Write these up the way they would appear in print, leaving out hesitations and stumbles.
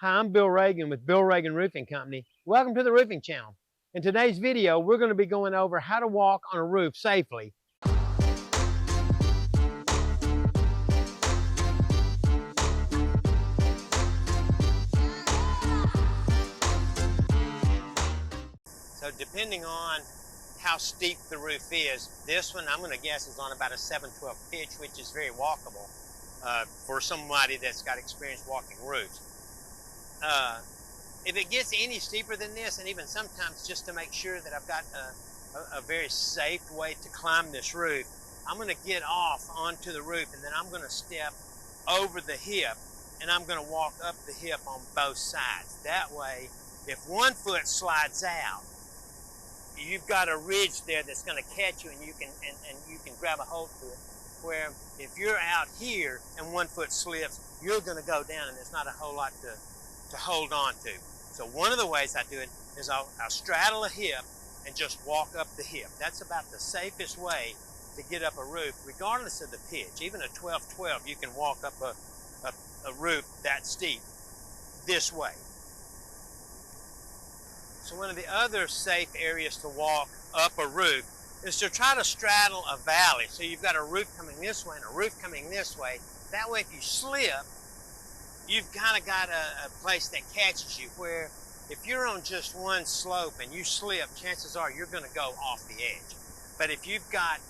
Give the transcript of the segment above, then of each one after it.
Hi, I'm Bill Reagan with Bill Reagan Roofing Company. Welcome to the Roofing Channel. In today's video, we're going to be going over how to walk on a roof safely. So depending on how steep the roof is, this one I'm going to guess is on about a 7/12 pitch, which is very walkable for somebody that's got experience walking roofs. If it gets any steeper than this, and even sometimes just to make sure that I've got a very safe way to climb this roof, I'm going to get off onto the roof and then I'm going to step over the hip and I'm going to walk up the hip on both sides. That way, if one foot slides out, you've got a ridge there that's going to catch you and you can grab a hold to it. Where if you're out here and one foot slips, you're going to go down and there's not a whole lot to hold on to. So one of the ways I do it is I'll straddle a hip and just walk up the hip. That's about the safest way to get up a roof, regardless of the pitch. Even a 12/12, you can walk up a roof that steep this way. So one of the other safe areas to walk up a roof is to try to straddle a valley. So you've got a roof coming this way and a roof coming this way. That way if you slip, you've kind of got a place that catches you, where if you're on just one slope and you slip, chances are you're going to go off the edge. But if you've got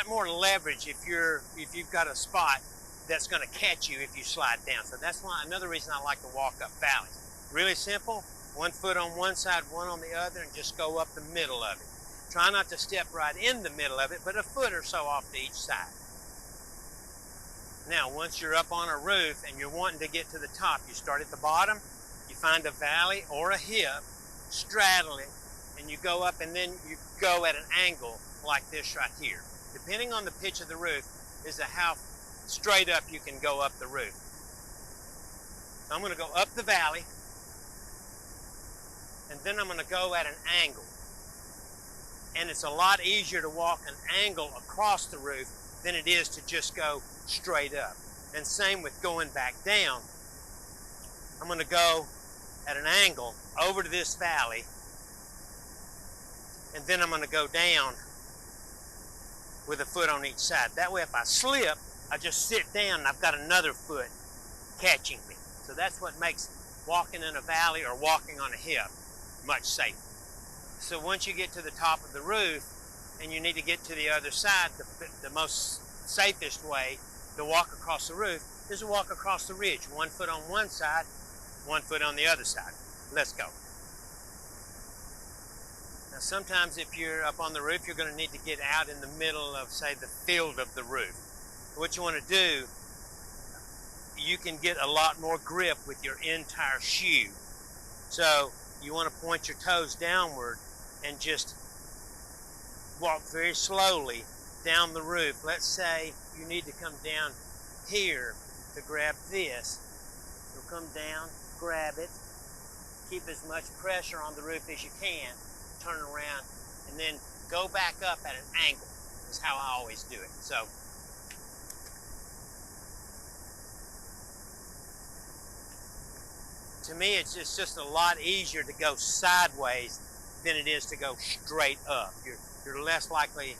more leverage if you've got a spot that's going to catch you if you slide down. So that's another reason I like to walk up valleys. Really simple, one foot on one side, one on the other, and just go up the middle of it. Try not to step right in the middle of it, but a foot or so off to each side. Now, once you're up on a roof and you're wanting to get to the top, you start at the bottom, you find a valley or a hip, straddle it, and you go up, and then you go at an angle like this right here. Depending on the pitch of the roof is how straight up you can go up the roof. So I'm going to go up the valley, and then I'm going to go at an angle. And it's a lot easier to walk an angle across the roof than it is to just go straight up. And same with going back down. I'm going to go at an angle over to this valley, and then I'm going to go down with a foot on each side. That way if I slip, I just sit down and I've got another foot catching me. So that's what makes walking in a valley or walking on a hip much safer. So once you get to the top of the roof and you need to get to the other side, the most safest way to walk across the roof is to walk across the ridge. One foot on one side, one foot on the other side. Let's go. Now sometimes if you're up on the roof, you're going to need to get out in the middle of, say, the field of the roof. What you want to do, you can get a lot more grip with your entire shoe. So you want to point your toes downward and just walk very slowly down the roof. Let's say you need to come down here to grab this. You'll come down, grab it, keep as much pressure on the roof as you can, turn around, and then go back up at an angle is how I always do it. So to me, it's just a lot easier to go sideways than it is to go straight up. You're less likely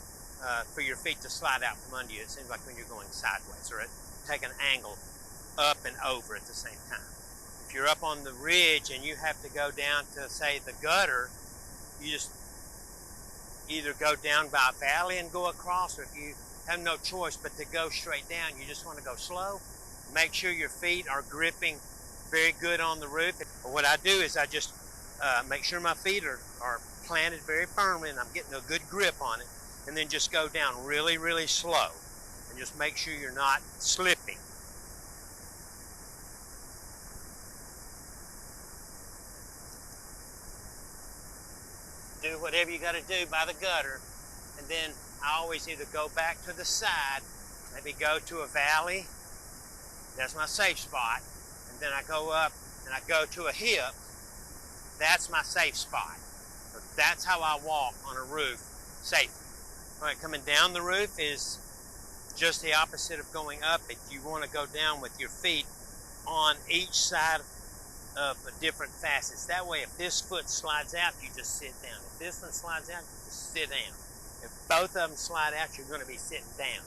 for your feet to slide out from under you, it seems like, when you're going sideways, or take an angle up and over at the same time. If you're up on the ridge and you have to go down to, say, the gutter, you just either go down by a valley and go across, or if you have no choice but to go straight down, you just want to go slow. Make sure your feet are gripping very good on the roof. What I do is I just make sure my feet are planted very firmly and I'm getting a good grip on it, and then just go down really, really slow and just make sure you're not slipping. Do whatever you got to do by the gutter, and then I always either go back to the side, maybe go to a valley, that's my safe spot, and then I go up and I go to a hip, that's my safe spot. So that's how I walk on a roof safely. All right, coming down the roof is just the opposite of going up it. You want to go down with your feet on each side of different facets. That way, if this foot slides out, you just sit down. If this one slides out, you just sit down. If both of them slide out, you're going to be sitting down.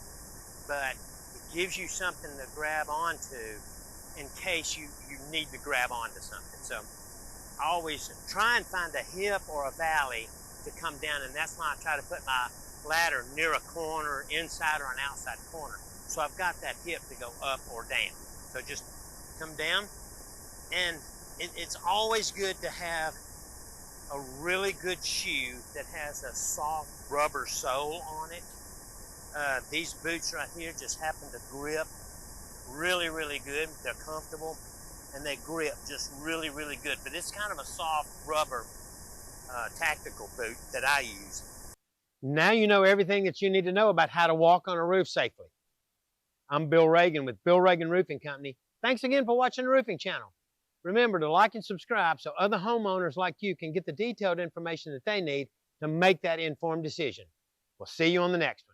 But it gives you something to grab onto in case you need to grab onto something. So I always try and find a hip or a valley to come down, and that's why I try to put my ladder near a corner, inside or an outside corner. So I've got that hip to go up or down. So just come down, and it's always good to have a really good shoe that has a soft rubber sole on it. These boots right here just happen to grip really, really good. They're comfortable and they grip just really, really good. But it's kind of a soft rubber tactical boot that I use. Now you know everything that you need to know about how to walk on a roof safely. I'm Bill Reagan with Bill Reagan Roofing Company. Thanks again for watching the Roofing Channel. Remember to like and subscribe so other homeowners like you can get the detailed information that they need to make that informed decision. We'll see you on the next one.